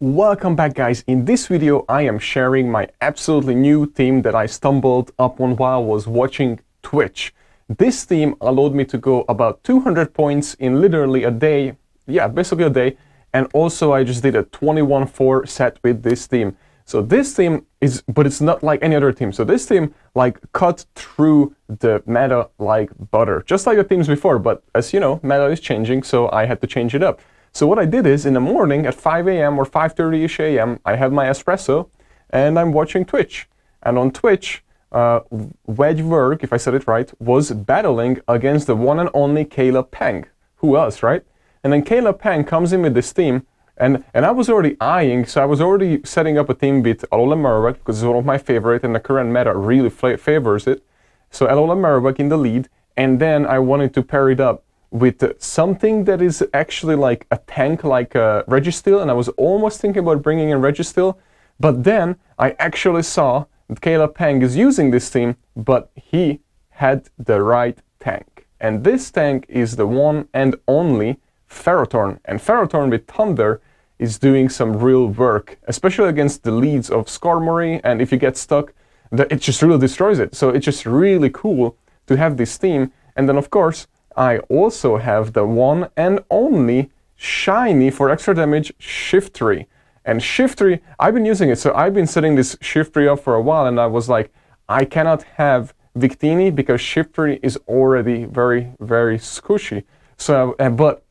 Welcome back, guys. In this video I am sharing my absolutely new theme that I stumbled upon while I was watching Twitch. This theme allowed me to go about 200 points in literally a day, basically a day, and also I just did a 21-4 set with this theme. So this theme is, but it's not like any other theme. So this theme like cut through the meta like butter, just like the themes before, but as you know, meta is changing, so I had to change it up. So what I did is, in the morning at 5 a.m. or 5:30ish a.m., I have my espresso and I'm watching Twitch. And on Twitch, Wedgework, if I said it right, was battling against the one and only Caleb Peng. Who else, right? And then Caleb Peng comes in with this team, and I was already eyeing, so I was already setting up a team with Alolan Marowak, because it's one of my favorite, and the current meta really favors it. So Alolan Marowak in the lead, and then I wanted to pair it up with something that is actually like a tank, like a Registeel, and I was almost thinking about bringing in Registeel, but then I actually saw that Caleb Peng is using this team, but he had the right tank. And this tank is the one and only Ferrothorn, and Ferrothorn with Thunder is doing some real work, especially against the leads of Skarmory, and if you get stuck, it just really destroys it. So it's just really cool to have this team. And then of course, I also have the one and only shiny for extra damage Shiftry. And Shiftry, I've been using it, so I've been setting this Shiftry up for a while, and I was like, I cannot have Victini because Shiftry is already very, very squishy. So, but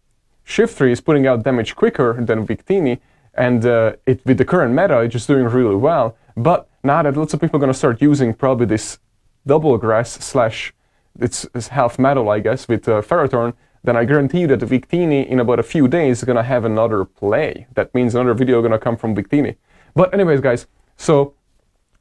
Shiftry is putting out damage quicker than Victini, and with the current meta, it's just doing really well. But now that lots of people are going to start using probably this double grass slash it's half metal, I guess, with Ferrothorn, then I guarantee you that the Victini in about a few days is gonna have another play. That means another video gonna come from Victini. But anyways, guys, so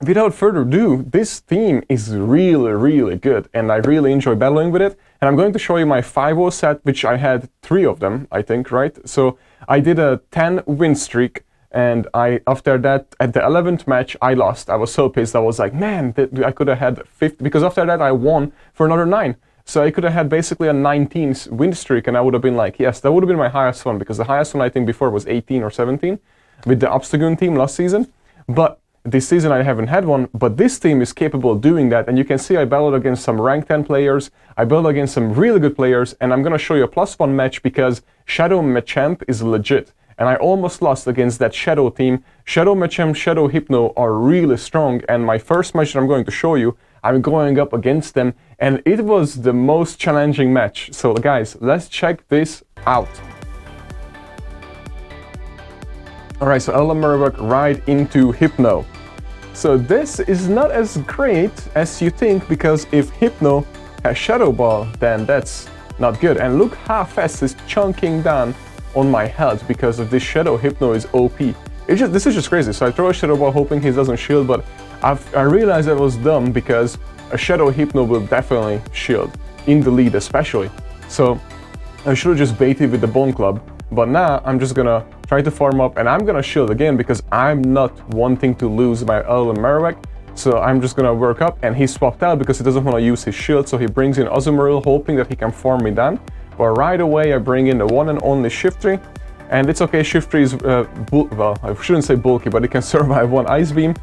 without further ado, this theme is really, really good, and I really enjoy battling with it. And I'm going to show you my 5-0 set, which I had 3 of them, I think, right? So I did a 10 win streak, and after that, at the 11th match, I lost. I was so pissed. I was like, man, I could have had 50, because after that I won for another 9. So I could have had basically a 19 win streak, and I would have been like, yes, that would have been my highest one, because the highest one I think before was 18 or 17 with the Bastidion team last season. But this season I haven't had one, but this team is capable of doing that. And you can see I battled against some rank 10 players, I battled against some really good players, and I'm gonna show you a +1 match because Shadow Machamp is legit. And I almost lost against that Shadow team. Shadow Machamp, Shadow Hypno are really strong, and my first match that I'm going to show you, I'm going up against them, and it was the most challenging match. So guys, let's check this out. Alright, so Alolan Marowak right into Hypno. So this is not as great as you think, because if Hypno has Shadow Ball, then that's not good. And look how fast it's chunking down on my health, because of this Shadow Hypno is OP. This is just crazy. So I throw a Shadow Ball hoping he doesn't shield, but I realized I was dumb, because a Shadow Hypno will definitely shield, in the lead especially. So I should have just baited with the Bone Club, but now I'm just gonna try to farm up, and I'm gonna shield again, because I'm not wanting to lose my Alolan Marowak. So I'm just gonna work up, and he swapped out because he doesn't want to use his shield, so he brings in Azumarill hoping that he can farm me down. But right away I bring in the one and only Shiftry, and it's okay, Shiftry is, well, I shouldn't say bulky, but it can survive 1 Ice Beam,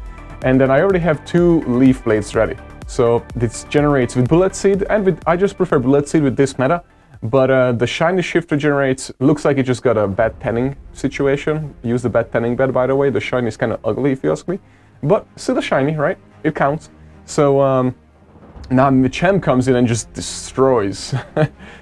and then I already have 2 Leaf Blades ready. So this generates with Bullet Seed, and I just prefer Bullet Seed with this meta, but the shiny Shiftry generates, looks like it just got a bad tanning situation. Use the bad tanning bed, by the way. The shiny is kind of ugly if you ask me, but still a shiny, right? It counts. So now Machamp comes in and just destroys.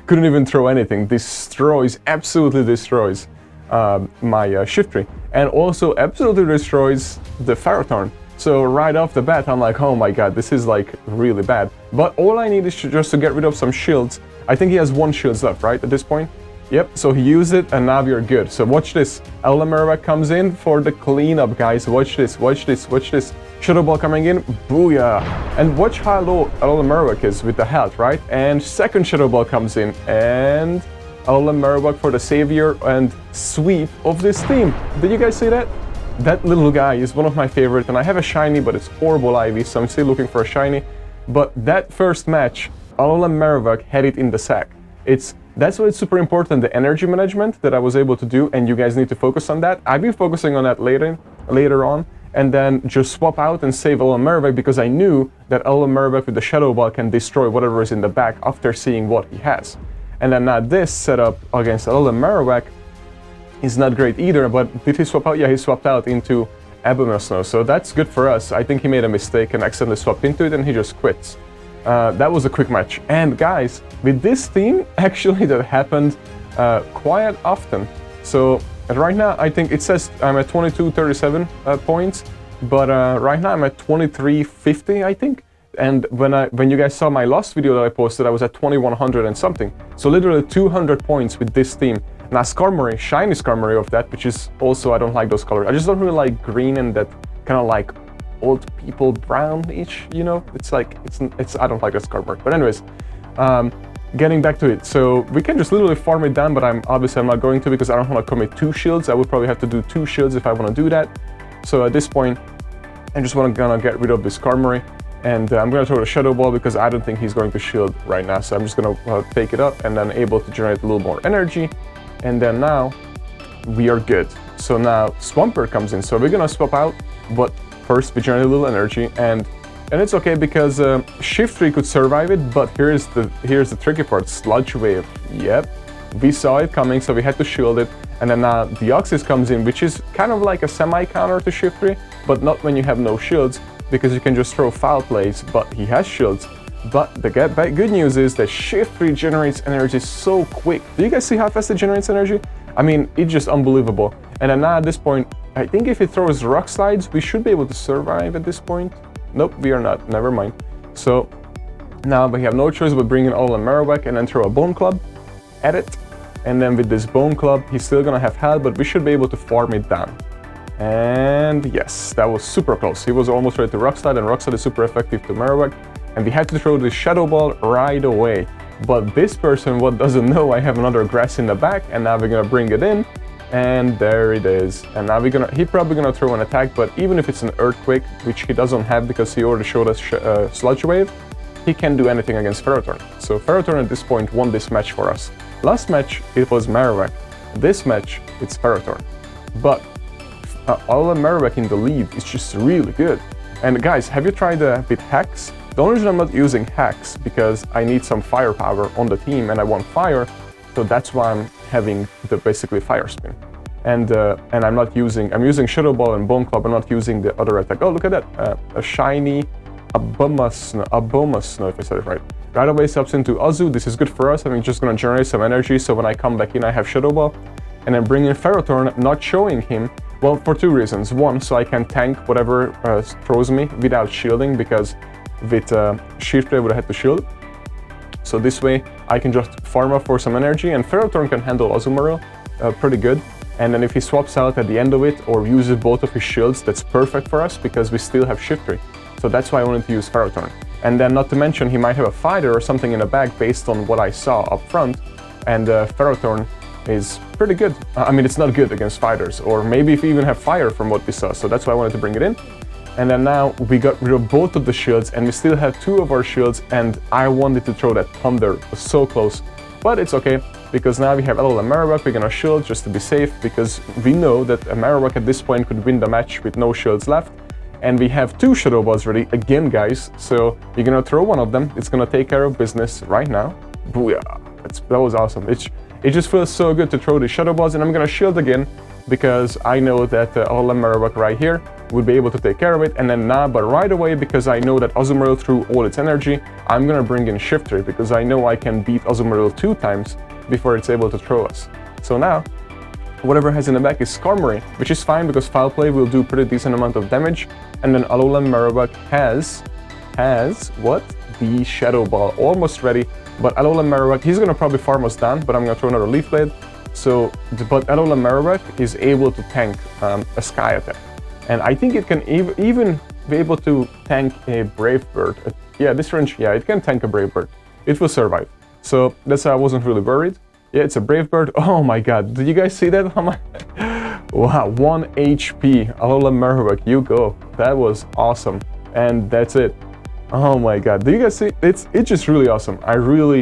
Couldn't even throw anything. Destroys, absolutely destroys my Shiftry. And also absolutely destroys the Ferrothorn. So right off the bat, I'm like, oh my god, this is like really bad. But all I need is just to get rid of some shields. I think he has 1 shield left, right, at this point? Yep, so he used it, and now we're good. So watch this. Alolan Marowak comes in for the cleanup, guys. Watch this, watch this, watch this. Shadow Ball coming in, booyah! And watch how low Alolan Marowak is with the health, right? And second Shadow Ball comes in, and Alolan Marowak for the savior and sweep of this team. Did you guys see that? That little guy is one of my favorite, and I have a shiny, but it's horrible Ivy, so I'm still looking for a shiny. But that first match, Alolan Marowak had it in the sack. It's That's why it's super important, the energy management that I was able to do, and you guys need to focus on that. I've been focusing on that later on, and then just swap out and save Alolan Marowak, because I knew that Alolan Marowak with the Shadow Ball can destroy whatever is in the back after seeing what he has. And then now this setup against Alolan Marowak is not great either, but did he swap out? Yeah, he swapped out into Abomasnow, so that's good for us. I think he made a mistake and accidentally swapped into it, and he just quits. That was a quick match. And guys, with this team, actually that happened quite often. So right now, I think it says I'm at 2237 points, but right now I'm at 2350, I think. And when you guys saw my last video that I posted, I was at 2100 and something. So literally 200 points with this team. Now Skarmory, shiny Skarmory of that, which is also, I don't like those colors. I just don't really like green and that kind of like old people brownish, you know? It's like, it's I don't like that Skarmory. But anyways, getting back to it. So we can just literally farm it down, but I'm not going to, because I don't want to commit 2 shields. I would probably have to do 2 shields if I want to do that. So at this point, I just gonna get rid of this Skarmory. And I'm going to throw the Shadow Ball because I don't think he's going to shield right now. So I'm just going to take it up and then able to generate a little more energy. And then now we are good. So now Swampert comes in. So we're going to swap out, but first we generate a little energy. And it's okay because Shiftry could survive it, but here's the tricky part. Sludge Wave. Yep. We saw it coming, so we had to shield it. And then now Deoxys comes in, which is kind of like a semi-counter to Shiftry, but not when you have no shields, because you can just throw foul plays, but he has shields. But the good news is that Shiftry generates energy so quick. Do you guys see how fast it generates energy? I mean, it's just unbelievable. And then now at this point, I think if it throws Rock Slides, we should be able to survive at this point. Nope, we are not. Never mind. So now we have no choice but bring in Alolan Marowak and then throw a Bone Club at it. And then with this Bone Club, he's still gonna have health, but we should be able to farm it down. And yes, that was super close. He was almost ready to Rock Slide, and Rock Slide is super effective to Marowak. And we had to throw the Shadow Ball right away. But this person, what doesn't know, I have another Grass in the back, and now we're gonna bring it in. And there it is. And now he's probably gonna throw an attack, but even if it's an Earthquake, which he doesn't have because he already showed us Sludge Wave, he can do anything against Ferrothorn. So Ferrothorn at this point won this match for us. Last match, it was Marowak. This match, it's Ferrothorn. But Alolan Marowak in the lead is just really good. And guys, have you tried with hacks? The only reason I'm not using hacks because I need some firepower on the team and I want fire, so that's why I'm having the basically Fire Spin. And I'm using Shadow Ball and Bone Club. I'm not using the other attack. Oh, look at that, a shiny Abomasnow, if I said it right. Right away subs into Azu. This is good for us. I'm just gonna generate some energy, so when I come back in, I have Shadow Ball, and then bring in Ferrothorn, not showing him. Well, for 2 reasons. One, so I can tank whatever throws me without shielding, because with Shiftry I would have had to shield. So this way I can just farm up for some energy, and Ferrothorn can handle Azumarill pretty good. And then if he swaps out at the end of it or uses both of his shields, that's perfect for us because we still have Shiftry. So that's why I wanted to use Ferrothorn. And then not to mention he might have a fighter or something in the bag based on what I saw up front. And Ferrothorn is pretty good. I mean, it's not good against fighters, or maybe if we even have fire from what we saw. So that's why I wanted to bring it in. And then now we got rid of both of the shields and we still have 2 of our shields, and I wanted to throw that Thunder. It was so close. But it's okay, because now we have Alolan Marowak. We're gonna shield just to be safe, because we know that a Marowak at this point could win the match with no shields left. And we have 2 Shadow Balls ready again, guys. So you're gonna throw one of them. It's gonna take care of business right now. Booyah! That was awesome. It just feels so good to throw the Shadow Balls, and I'm gonna shield again because I know that Alolan Marowak right here would be able to take care of it. And then now, but right away, because I know that Azumarill threw all its energy, I'm gonna bring in Shiftry because I know I can beat Azumarill 2 times before it's able to throw us. So now, whatever has in the back is Skarmory, which is fine because Foul Play will do pretty decent amount of damage. And then Alolan Marowak has what? The Shadow Ball almost ready. But Alolan Marowak, he's gonna probably farm us down, but I'm gonna throw another Leaf Blade. So, but Alolan Marowak is able to tank a Sky Attack. And I think it can even be able to tank a Brave Bird. Yeah, this range, yeah, it can tank a Brave Bird. It will survive. So that's why I wasn't really worried. Yeah, it's a Brave Bird. Oh my god, did you guys see that? Wow, 1 HP. Alolan Marowak, you go. That was awesome. And that's it. Oh my god, do you guys see? It's just really awesome. I really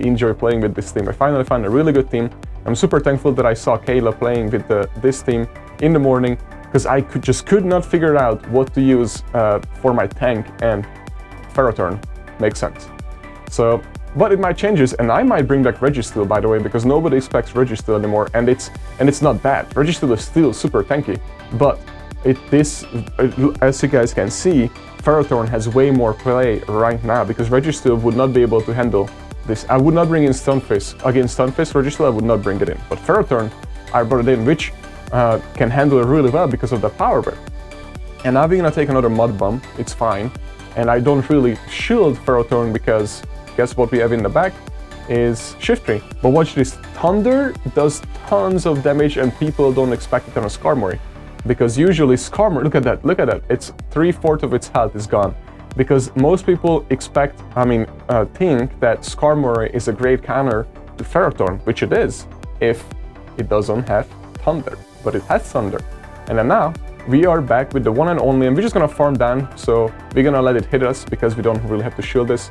enjoy playing with this team. I finally found a really good team. I'm super thankful that I saw Caleb playing with this team in the morning, because I could not figure out what to use for my tank, and Ferrothorn makes sense. So, but it might change, and I might bring back Registeel, by the way, because nobody expects Registeel anymore, and it's not bad. Registeel is still super tanky, but as you guys can see, Ferrothorn has way more play right now, because Registeel would not be able to handle this. I would not bring in Stunfisk. Against Stunfisk, Registeel, I would not bring it in. But Ferrothorn, I brought it in, which can handle it really well because of the power breath. And now we're gonna take another Mud Bomb, it's fine. And I don't really shield Ferrothorn because guess what we have in the back is Shiftry. But watch this, Thunder does tons of damage and people don't expect it on a Skarmory. Because usually Skarmory, look at that, it's 3/4 of its health is gone. Because most people think that Skarmory is a great counter to Ferrothorn, which it is, if it doesn't have Thunder. But it has Thunder. And then now, we are back with the one and only, and we're just gonna farm down, so we're gonna let it hit us, because we don't really have to shield this.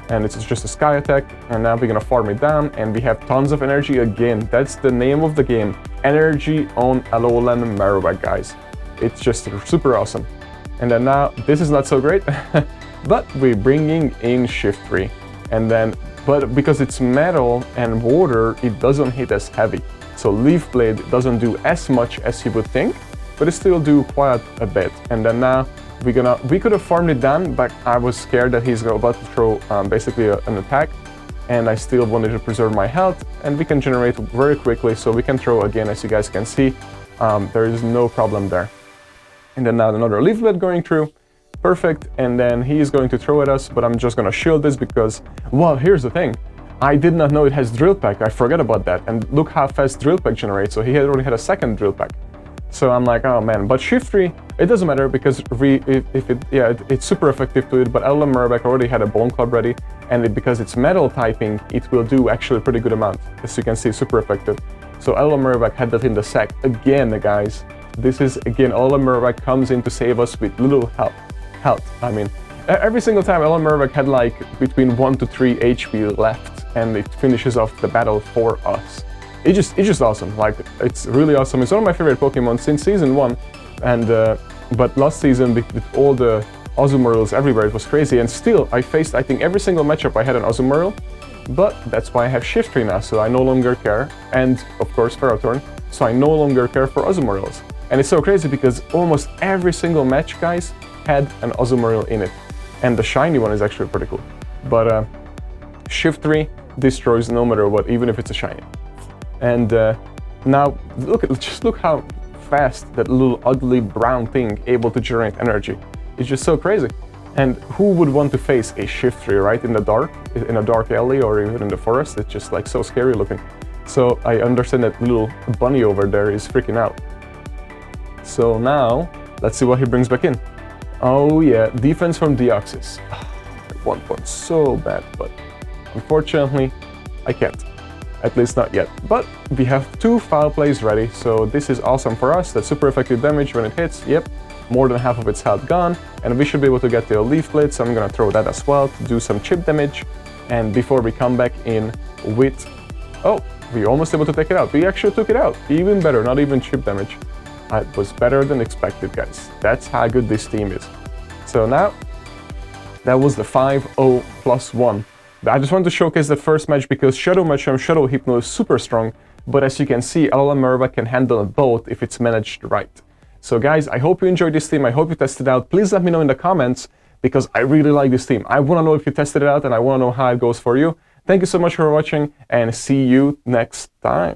And it's just a Sky attack, and now we're gonna farm it down, and we have tons of energy again. That's the name of the game. Energy on Alolan Marowak, guys. It's just super awesome. And then now, this is not so great, but we're bringing in Shiftry. And then, but because it's metal and water, it doesn't hit as heavy. So Leaf Blade doesn't do as much as you would think, but it still do quite a bit. And then now, we could have farmed it down, but I was scared that he's about to throw basically an attack, and I still wanted to preserve my health, and we can generate very quickly, so we can throw again, as you guys can see. There is no problem there. And then now another Leaf Blade going through, perfect, and then he is going to throw at us, but I'm just gonna shield this because, well, here's the thing. I did not know it has Drill Peck, I forgot about that, and look how fast Drill Peck generates, so he had already had a second Drill Peck. So I'm like, oh man, but Shiftry, it doesn't matter because it's super effective to it, but Alolan Marowak already had a Bone Club ready, and because it's metal typing, it will do actually a pretty good amount. As you can see, super effective. So Alolan Marowak had that in the sack. Again, guys, this is, again, Alolan Marowak comes in to save us with little health. I mean, every single time Alolan Marowak had like between 1 to 3 HP left, and it finishes off the battle for us. It's just awesome. Like, it's really awesome. It's one of my favorite Pokemon since season 1, and but last season with all the Azumarill everywhere, it was crazy. And still, I faced, I think, every single matchup I had an Azumarill, but that's why I have Shiftry now, so I no longer care, and of course Ferrothorn, so I no longer care for Azumarills. And it's so crazy because almost every single match, guys, had an Azumarill in it, and the shiny one is actually pretty cool. But Shiftry destroys no matter what, even if it's a shiny. And now, just look how fast that little ugly brown thing able to generate energy. It's just so crazy. And who would want to face a Shiftry, right, in the dark, in a dark alley, or even in the forest? It's just like so scary looking. So I understand that little bunny over there is freaking out. So now, let's see what he brings back in. Oh yeah, defense from Deoxys. 1 point, so bad, but unfortunately, I can't. At least not yet. But we have 2 foul plays ready, so this is awesome for us. That's super effective damage when it hits. Yep, more than half of its health gone, and we should be able to get the Leaf Blade, so I'm gonna throw that as well to do some chip damage. And before we come back in with... Oh, we almost able to take it out. We actually took it out. Even better, not even chip damage. It was better than expected, guys. That's how good this team is. So now, that was the 5-0+1. I just wanted to showcase the first match because Shadow Machamp, Shadow Hypno is super strong, but as you can see, Alolan Marowak can handle both if it's managed right. So guys, I hope you enjoyed this team, I hope you tested it out. Please let me know in the comments, because I really like this team. I want to know if you tested it out, and I want to know how it goes for you. Thank you so much for watching, and see you next time.